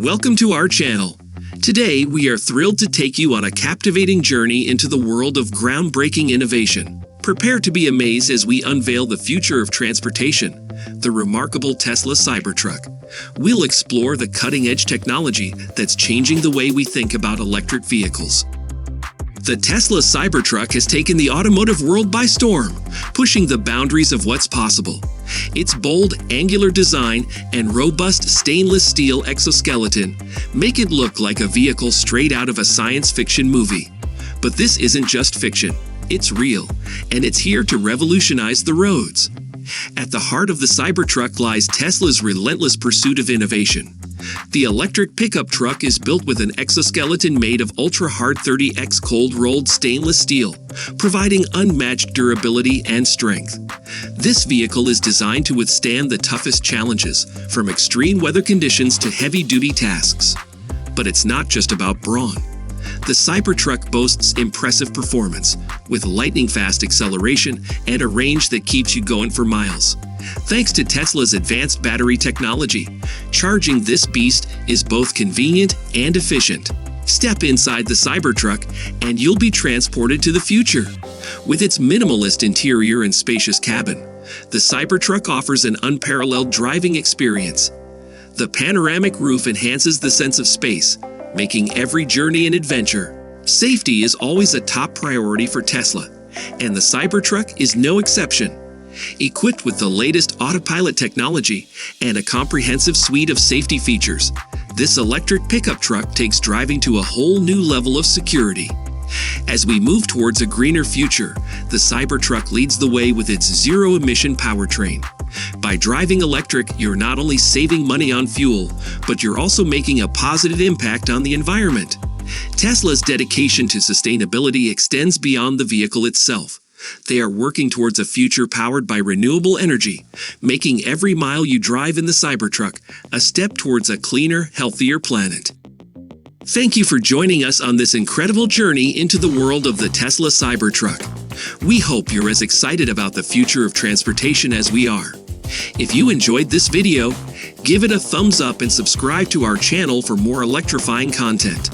Welcome to our channel. Today, we are thrilled to take you on a captivating journey into the world of groundbreaking innovation. Prepare to be amazed as we unveil the future of transportation, the remarkable Tesla Cybertruck. We'll explore the cutting-edge technology that's changing the way we think about electric vehicles. The Tesla Cybertruck has taken the automotive world by storm, pushing the boundaries of what's possible. Its bold, angular design and robust stainless steel exoskeleton make it look like a vehicle straight out of a science fiction movie. But this isn't just fiction, it's real, and it's here to revolutionize the roads. At the heart of the Cybertruck lies Tesla's relentless pursuit of innovation. The electric pickup truck is built with an exoskeleton made of ultra-hard 30x cold-rolled stainless steel, providing unmatched durability and strength. This vehicle is designed to withstand the toughest challenges, from extreme weather conditions to heavy-duty tasks. But it's not just about brawn. The Cybertruck boasts impressive performance, with lightning-fast acceleration and a range that keeps you going for miles. Thanks to Tesla's advanced battery technology, charging this beast is both convenient and efficient. Step inside the Cybertruck and you'll be transported to the future. With its minimalist interior and spacious cabin, the Cybertruck offers an unparalleled driving experience. The panoramic roof enhances the sense of space, making every journey an adventure. Safety is always a top priority for Tesla, and the Cybertruck is no exception. Equipped with the latest autopilot technology and a comprehensive suite of safety features, this electric pickup truck takes driving to a whole new level of security. As we move towards a greener future, the Cybertruck leads the way with its zero-emission powertrain. By driving electric, you're not only saving money on fuel, but you're also making a positive impact on the environment. Tesla's dedication to sustainability extends beyond the vehicle itself. They are working towards a future powered by renewable energy, making every mile you drive in the Cybertruck a step towards a cleaner, healthier planet. Thank you for joining us on this incredible journey into the world of the Tesla Cybertruck. We hope you're as excited about the future of transportation as we are. If you enjoyed this video, give it a thumbs up and subscribe to our channel for more electrifying content.